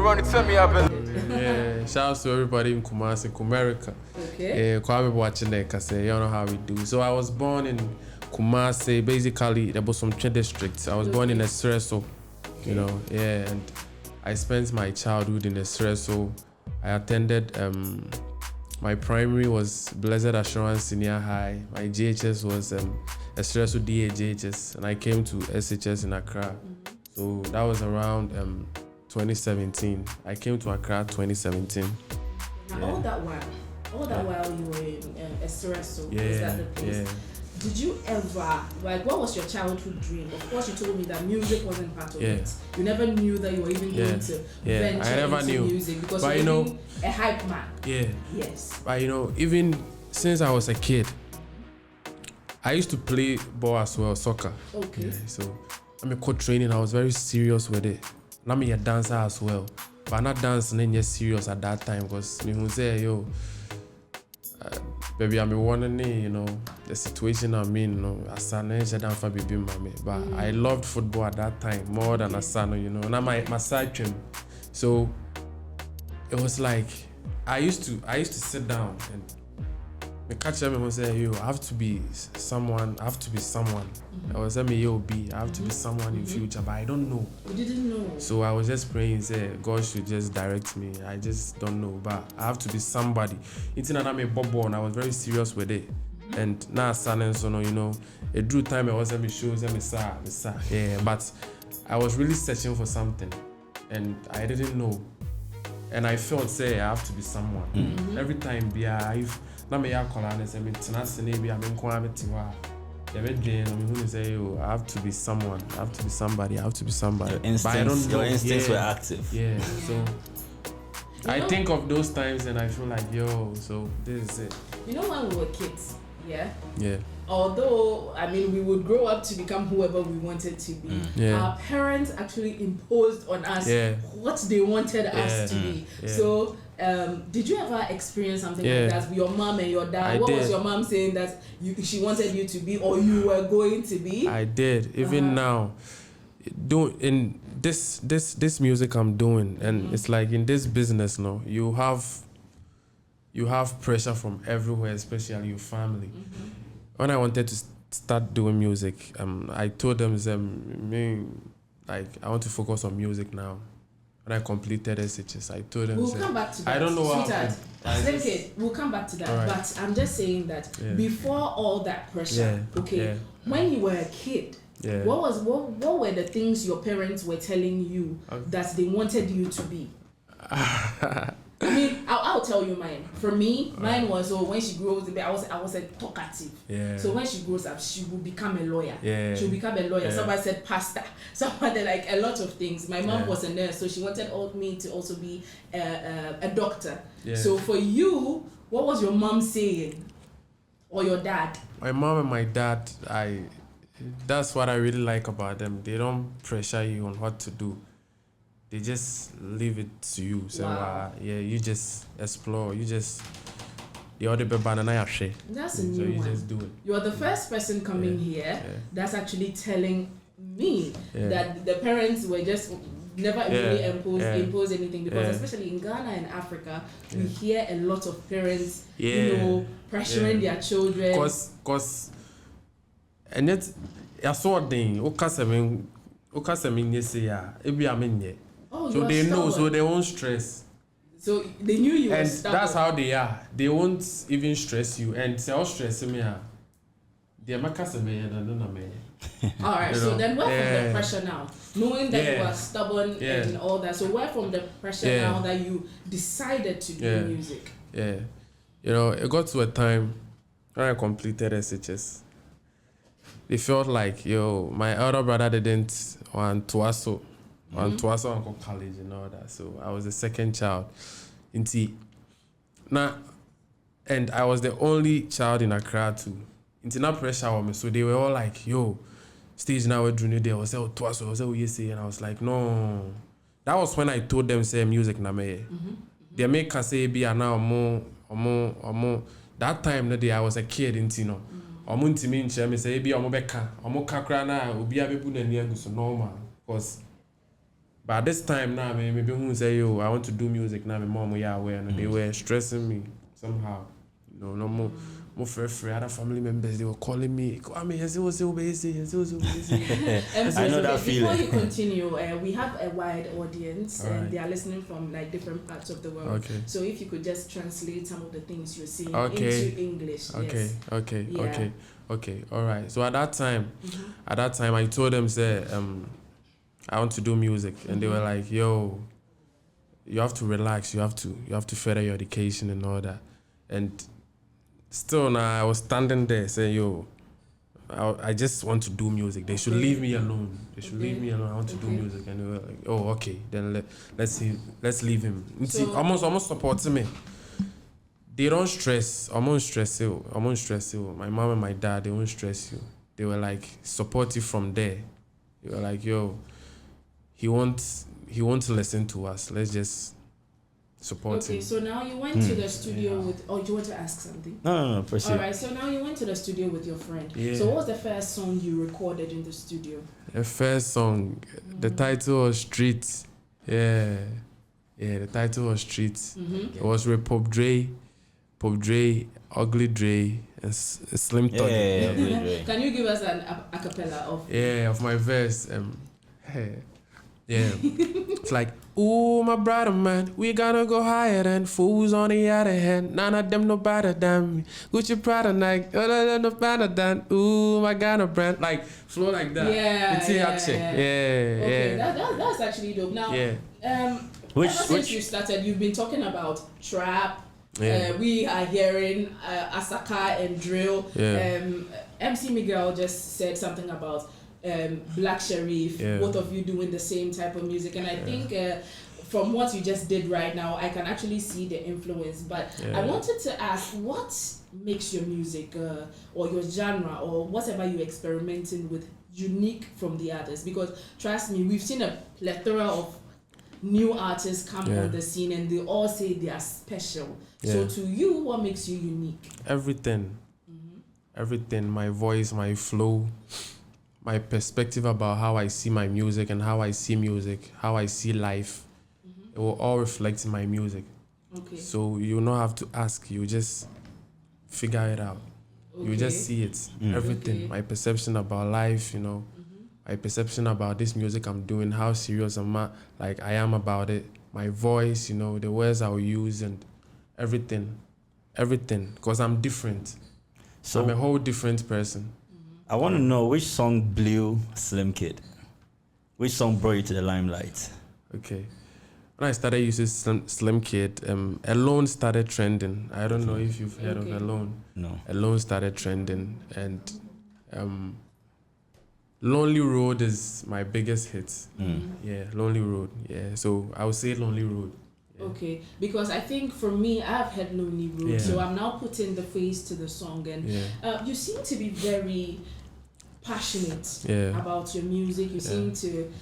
run it, tell me up. Yeah, shout out to everybody in Kumasi, Kumerica. Okay. Kwame watching there, cause you know how we do. So I was born in Kumasi, basically there was some districts. I was born in Espresso, you know, yeah, and I spent my childhood in Espresso. I attended my primary was Blessed Assurance Senior High. My GHS was Espresso DA-JHS, and I came to SHS in Accra. So that was around 2017. I came to Accra 2017. Now, all that while you were in Espresso, is that the place? Yeah. Did you ever, like, what was your childhood dream? Of course, you told me that music wasn't part of it. You never knew that you were even going to venture into music because you were a hype man. Yeah. Yes. But even since I was a kid, I used to play ball as well, soccer. Okay. Yeah, so I'm a coach training. I was very serious with it. And I'm a dancer as well. But I'm not dancing and just serious at that time because me who say, baby, I'm wondering, the situation I'm in, as an baby mommy. But I loved football at that time more than Asano, and I'm my side trim. So it was like I used to sit down and me catch them and say, I have to be someone. I have to be someone. I was saying, I have to be someone in future, but I don't know. You didn't know. So I was just praying, say God should just direct me. I just don't know, but I have to be somebody. It's not I'm a bobo, and I was very serious with it. And now silence, it drew time. I was at me shows, yeah. But I was really searching for something, and I didn't know. And I felt, say I have to be someone. Every time, na me yakola na say me tenase na bi amenko ametiwa they be dream say I have to be someone, I have to be somebody, I have to be somebody. Your instincts were active. Yeah. So I think of those times and I feel like so this is it. When we were kids, yeah. Although we would grow up to become whoever we wanted to be. Our parents actually imposed on us what they wanted us to be. So did you ever experience something like that with your mom and your dad? What was your mom saying that she wanted you to be or you were going to be? I did. Even now, in this music I'm doing, and it's like in this business now, you have pressure from everywhere, especially your family. When I wanted to start doing music, I told them, I want to focus on music now. When I completed SHS, I told them, we'll come back to that. I don't know Sweetheart, Xlimkid, we'll come back to that. Right. But I'm just saying that before all that pressure, when you were a kid, what were the things your parents were telling you that they wanted you to be? I'll tell you mine. For me, mine was when she grows up, I was a talkative. So when she grows up, she will become a lawyer. She'll become a lawyer. Somebody said pastor. Somebody like a lot of things. My mom was a nurse, so she wanted me to also be a doctor. So for you, what was your mom saying, or your dad? My mom and my dad, that's what I really like about them. They don't pressure you on what to do. They just leave it to you. So you just explore. You just That's a new so you one. just do it. You're the first person coming here that's actually telling me that the parents were just never really impose anything, because especially in Ghana and Africa, we hear a lot of parents, pressuring their children. Cause and yet I saw a thing. So they know, so they won't stress. So they knew you were and stubborn. That's how they are. They won't even stress you. And say, stress me. They're my customer. Alright, so then where from the pressure now? Knowing that you are stubborn and all that. So where from the pressure now that you decided to do music? Yeah. It got to a time when I completed SHS. They felt like, my elder brother didn't want to also. And to also go college and all that. So I was the second child. And I was the only child in Accra too. It's not pressure on me. So they were all like, stage now with junior day. I was like, and I was like, no. That was when I told them say music na me. They make us say be now more. That time I was a kid, Omunti me nche me say be omo beka. Omo kakra na obi abebu na ni agu so normal. Because But at this time now, maybe who say, yo, I want to do music now, my mom, yeah, aware, and they were stressing me somehow. No more free. Other family members, they were calling me. I mean, yes, it was so busy. I know that feeling. Before you continue, we have a wide audience, and they are listening from like different parts of the world. Okay. So if you could just translate some of the things you're saying into English. Okay. Yes. Okay. All right. So at that time, I told them, say, I want to do music, and they were like, yo, you have to relax. You have to further your education and all that, and still now I was standing there saying, yo, I just want to do music. They should leave me alone. Leave me alone. I want to do music. And they were like, oh, okay, then let's leave him. So, almost supporting me. They don't stress. I won't stress you. My mom and my dad, they won't stress you. They were like supportive from there. They were like, yo, he wants to listen to us. Let's just support him. Okay, so now you went to the studio with... Oh, do you want to ask something? No, proceed. All right, so now you went to the studio with your friend. Yeah. So what was the first song you recorded in the studio? The first song, the title was Streets. Yeah, the title was Streets. It was with Pop Dre, Ugly Dre, and Xlimkid. Yeah, Ugly Dre. Can you give us an a cappella of... Yeah, of my verse. Yeah. It's like, ooh, my brother, man, we gonna go higher than fools on the other hand. None of them no better than me. Gucci Prada Nike, none of them no better than, ooh, my Ghana brand. Like, flow like that. Yeah. Okay, that's actually dope. Now, ever since you started, you've been talking about trap. Yeah. We are hearing Asaka and drill. Yeah. MC Miguel just said something about Black Sherif, both of you doing the same type of music, and I think from what you just did right now, I can actually see the influence. But I wanted to ask, what makes your music or your genre or whatever you're experimenting with unique from the others? Because trust me, we've seen a plethora of new artists come on the scene, and they all say they are special. So to you, what makes you unique? Everything. My voice, my flow, my perspective about how I see my music and how I see music, how I see life. It will all reflect in my music. Okay. So you don't have to ask, you just figure it out. Okay. You just see it. Everything. Okay. My perception about life, my perception about this music I'm doing, how serious I am about it, my voice, the words I will use and everything. Because I'm different. So I'm a whole different person. I want to know which song blew Xlimkid? Which song brought you to the limelight? Okay. When I started using Xlimkid, Alone started trending. I don't know if you've heard of Alone. No. Alone started trending, and Lonely Road is my biggest hit. Yeah, Lonely Road. Yeah, so I would say Lonely Road. Yeah. Okay, because I think for me, I've had Lonely Road, so I'm now putting the face to the song, and you seem to be very passionate about your music. You seem to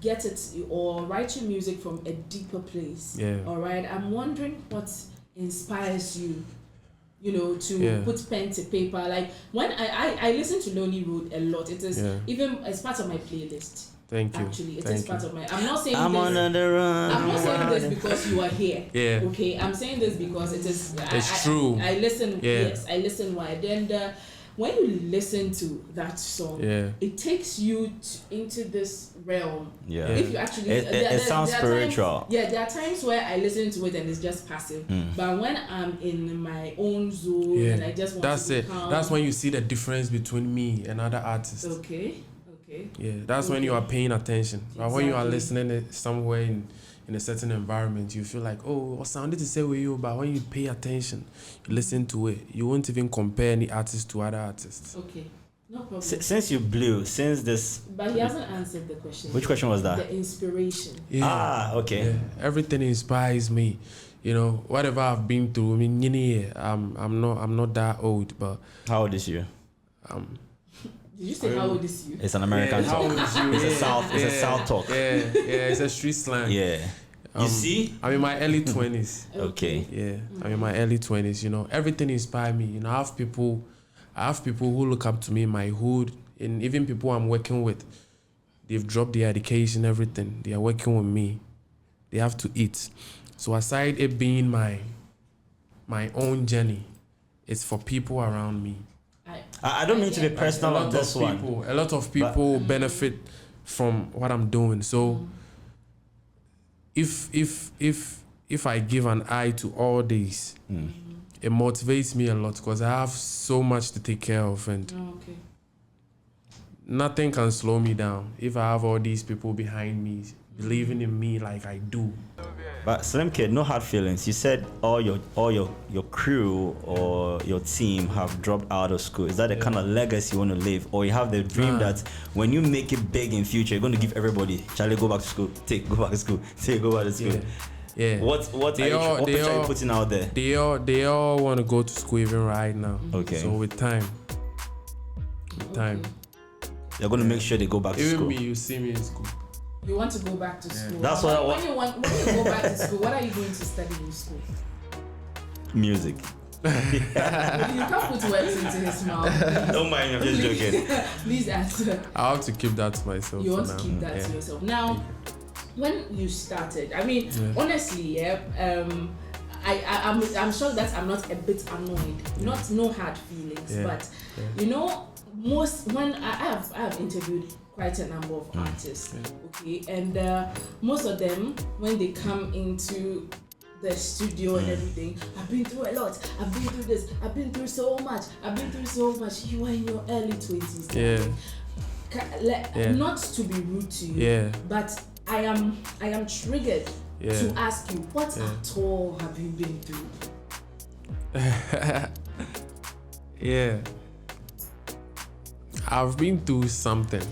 get it or write your music from a deeper place. All right, I'm wondering what inspires you, to put pen to paper. Like when I listen to Lonely Road a lot, it is even as part of my playlist. Thank you. Actually, it is part of my. I'm not saying I'm this. on the run. I'm not saying this because you are here. Yeah. Okay. I'm saying this because it is. It's true. I listen. Yeah. Yes, I listen wide. And when you listen to that song, it takes you into this realm. Yeah. If you actually, it sounds spiritual. There are times where I listen to it and it's just passive. But when I'm in my own zone and I just want to be calm, that's when you see the difference between me and other artists. Okay. Yeah, that's when you are paying attention. But when you are listening somewhere in a certain environment, you feel like, oh, what sounded to say with you, but when you pay attention, you listen to it, you won't even compare any artist to other artists. Okay, no problem. Since you blew, since this... But he hasn't answered the question. Which question was that? The inspiration. Yeah. Okay. Yeah. Everything inspires me. Whatever I've been through, I'm not that old, but... How old is you? Did you say how old is you? It's an American talk. How old is you? It's a South talk. Yeah, it's a street slang. Yeah. You see? I'm in my early 20s. Okay. Yeah, I'm in my early 20s. Everything inspires me. I have people who look up to me in my hood, and even people I'm working with. they've dropped their education, everything. They are working with me. They have to eat. So aside it being my own journey, it's for people around me. I don't mean to be personal on this one. A lot of people benefit from what I'm doing. So if I give an eye to all these, it motivates me a lot because I have so much to take care of, and nothing can slow me down if I have all these people behind me believing in me like I do. But Xlimkid, no hard feelings. You said all your crew or your team have dropped out of school. Is that the kind of legacy you want to leave, or you have the dream that when you make it big in future, you're going to give everybody, Charlie, go back to school, go back to school, go back to school. Yeah. What picture are you putting out there? They all want to go to school even right now. Okay. So with time, you're going to make sure they go back to school. Even me, you see me in school. You want to go back to school. That's what I want. When you go back to school, what are you going to study in school? Music. You can't put words into his mouth. Don't mind me, I'm just joking. Please answer. I have to keep that to myself. You want to keep that to yourself. Now, when you started, I mean, honestly, I'm sure that I'm not a bit annoyed. No hard feelings, but you know, when I have interviewed quite a number of artists, okay, and most of them, when they come into the studio and everything, I've been through a lot, I've been through this, I've been through so much. You are in your early 20s. Not to be rude to you, but I am triggered to ask you, what at all have you been through? I've been through something.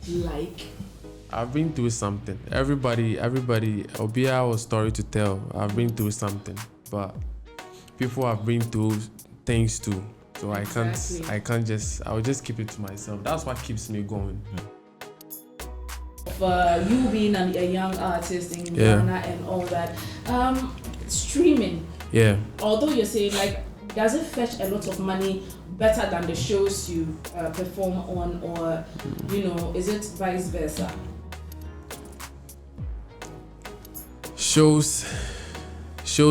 Like? I've been through something. Everybody, Obia has a story to tell. I've been through something, but people have been through things too. So I'll just keep it to myself. That's what keeps me going. You being a young artist in Ghana and all that, streaming. Yeah. Although you're saying like, does it fetch a lot of money better than the shows you perform on, or is it vice versa? Shows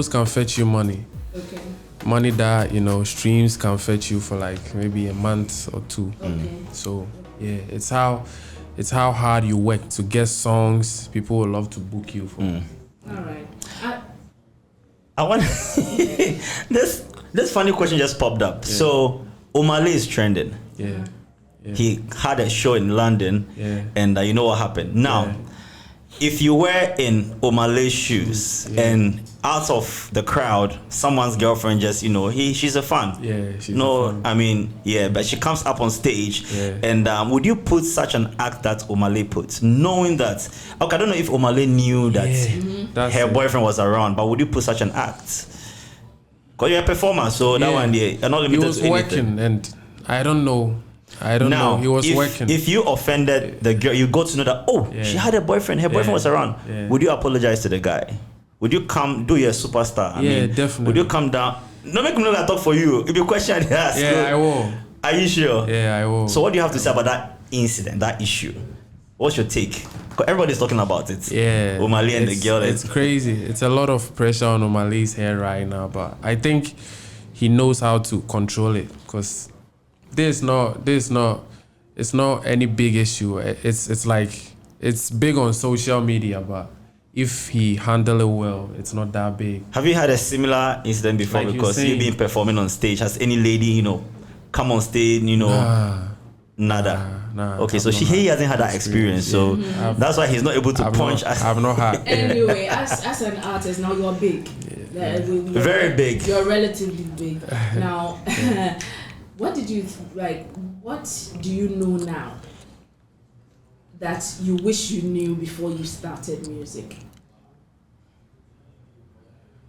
can fetch you money. Okay. Money that streams can fetch you for like maybe a month or two. Okay. So it's how hard you work to get songs people will love to book you for. All right. I want this funny question just popped up. So Omale is trending. Yeah. He had a show in London, and you know what happened. Now, if you were in Omale's shoes and out of the crowd, someone's girlfriend just, she's a fan. Yeah, she's a fan. I mean, but she comes up on stage, and would you put such an act that Omale puts, knowing that, okay, I don't know if Omale knew that her boyfriend was around, but would you put such an act? Because you're a performer, so that one, you're not limited to anything. He was working, and I don't know. He was working. If you offended the girl, you got to know that, she had a boyfriend, her boyfriend was around. Yeah. Would you apologize to the guy? Would you come do your superstar? I mean, definitely. Would you come down? No, make me know that I talk for you. If you question, I will. Are you sure? Yeah, I will. So what do you have to say about that incident, that issue? What's your take? Because everybody's talking about it. Yeah. Omale and the girl. It's crazy. It's a lot of pressure on Omale's head right now, but I think he knows how to control it, because it's not any big issue. It's like, it's big on social media, but if he handle it well, it's not that big. Have you had a similar incident before? Like because you've been performing on stage. Has any lady, come on stage, nada? Nah, okay, so he hasn't had that experience, so that's why he's not able to punch. I've not had. Anyway, as an artist, now you're big. Very big. You're relatively big. Now, what do you know now that you wish you knew before you started music?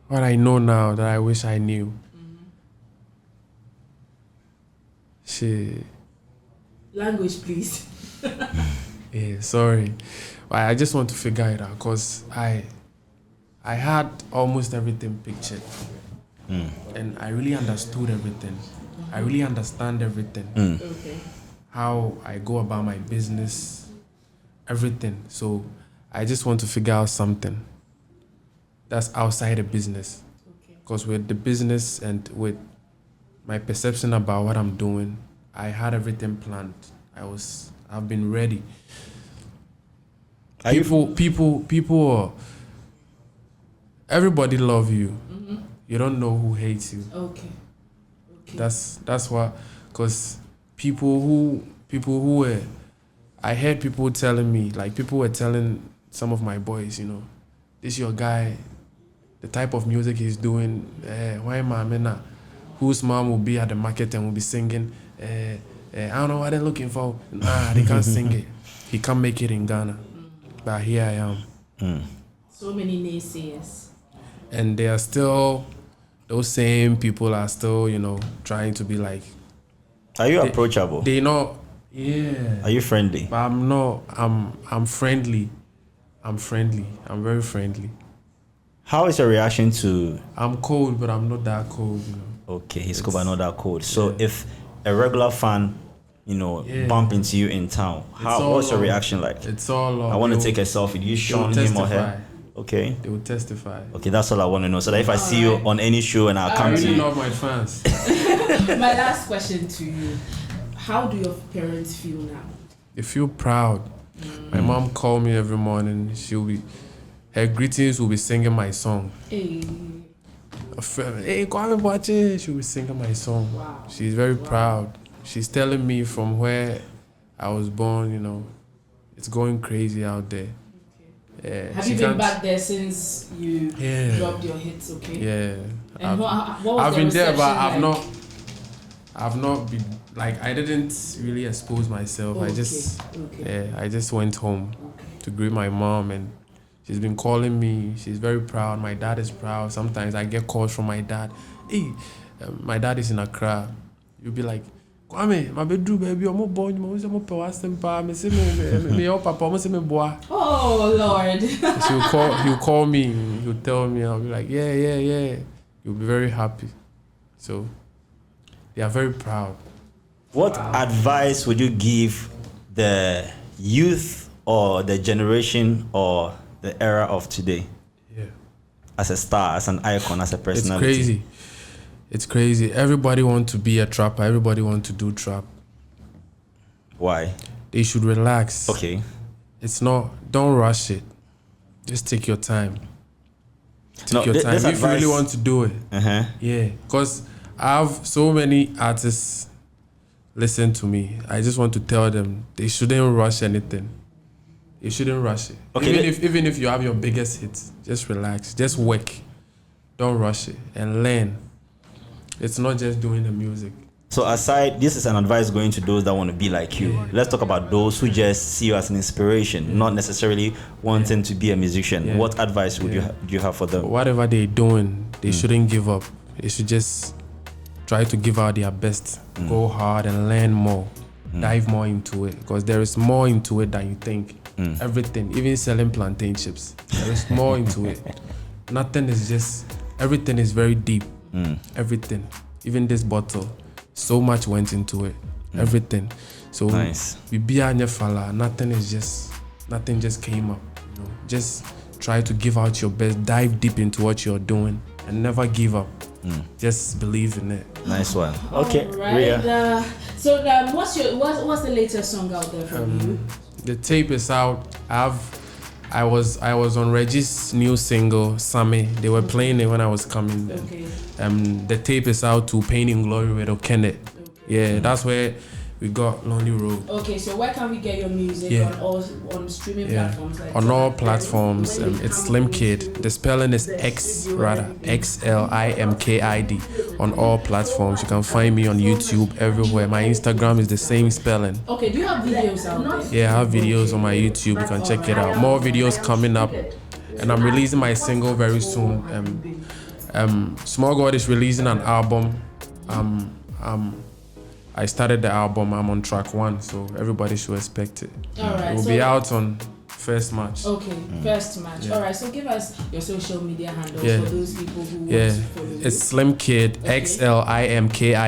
What I know now that I wish I knew. Shit. Language, please. Sorry. I just want to figure it out, because I had almost everything pictured. And I really understood everything. I really understand everything. Okay. How I go about my business, everything. So I just want to figure out something that's outside the business. Because with the business and with my perception about what I'm doing, I had everything planned. I've been ready. People, everybody love you. Mm-hmm. You don't know who hates you. Okay. That's why, because people who were, I heard people telling me, like people were telling some of my boys, you know, this your guy, the type of music he's doing, why mama, whose mom will be at the market and will be singing, I don't know what they're looking for. Nah, they can't sing it. He can't make it in Ghana. But here I am. So many naysayers. And they are still, those same people are still, you know, trying to be like. Are you approachable? They know, yeah. Are you friendly? But I'm not, I'm friendly. I'm very friendly. How is your reaction to... I'm cold, but I'm not that cold, you know. Okay, he's cold, but not that cold. So if a regular fan, you know, bump into you in town, what's your reaction like? It's all love. I want to take a selfie. Do you shun him or her? Okay. They will testify. Okay, that's all I want to know. So that if I see you on any show and I'll come to you. I really love my fans. My last question to you. How do your parents feel now? They feel proud. My mom called me every morning. Her greetings will be singing my song. Hey, come and watch it. She'll be singing my song. Wow. She's very proud. She's telling me from where I was born, you know, it's going crazy out there. Okay. Have you been back there since you dropped your hits? Okay. Yeah. And what was I've been there, but like? I've not been, like, I didn't really expose myself. Okay. I just went home to greet my mom, and she's been calling me. She's very proud. My dad is proud. Sometimes I get calls from my dad. Hey, my dad is in Accra. You'll be like, Kwame, my bedroom baby, I'm born. Oh Lord. He'll call me. He'll tell me. I'll be like, yeah. You'll be very happy. So they are very proud. What advice would you give the youth or the generation or the era of today? Yeah. As a star, as an icon, as a personality. It's crazy. Everybody wants to be a trapper. Everybody wants to do trap. Why? They should relax. Okay. Don't rush it. Just take your time. Take your time. If you really want to do it. Yeah. Because I have so many artists listen to me. I just want to tell them they shouldn't rush anything. You shouldn't rush it. Okay. Even if you have your biggest hits, just relax. Just work. Don't rush it and learn. It's not just doing the music. So aside, this is an advice going to those that want to be like you. Yeah. Let's talk about those who just see you as an inspiration, not necessarily wanting to be a musician. Yeah. What advice would do you have for them? Whatever they're doing, they shouldn't give up. They should just try to give out their best. Go hard and learn more. Dive more into it, because there is more into it than you think. Everything, even selling plantain chips, there is more into it. Nothing is just, everything is very deep. Everything, even this bottle, so much went into it. Everything. So nice. Nothing just came up. You know, just try to give out your best. Dive deep into what you're doing and never give up. Just believe in it. Nice one. Okay, right. Rya. So what's the latest song out there from you? The tape is out. I was on Reggie's new single, Sammy. They were playing it when I was coming. Okay. The tape is out to Pain in Glory with Okene. Yeah, that's where we got Lonely Road. Okay, so where can we get your music on streaming platforms? Like on all platforms. It's Xlimkid. The spelling is Xlimkid. On all platforms. You can find me on YouTube, everywhere. My Instagram is the same spelling. Okay, do you have videos out there? Yeah, I have videos on my YouTube. You can check it out. More videos coming up. And I'm releasing my single very soon. Small God is releasing an album. I started the album. I'm on track 1, so everybody should expect it. All right. It will be out on 1st March. Okay, 1st March. Yeah. All right. So give us your social media handles for those people who want to follow you. It's Xlimkid, Xlimkid,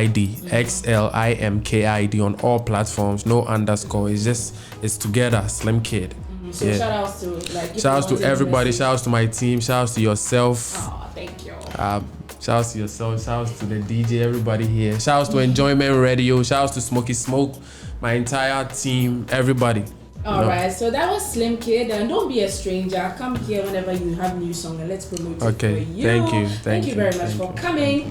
Xlimkid on all platforms. No underscore. It's together, Xlimkid. So shout outs to shout outs to everybody. Shout outs to my team. Shout outs to yourself. Oh, thank you. Shout outs to yourself. Shout outs to the DJ. Everybody here. Shout outs to Enjoyment Radio. Shout outs to Smokey Smoke. My entire team. Everybody. Alright, so that was Xlimkid, and don't be a stranger. Come here whenever you have new song and let's promote it for you. Thank you. Thank you very much for coming.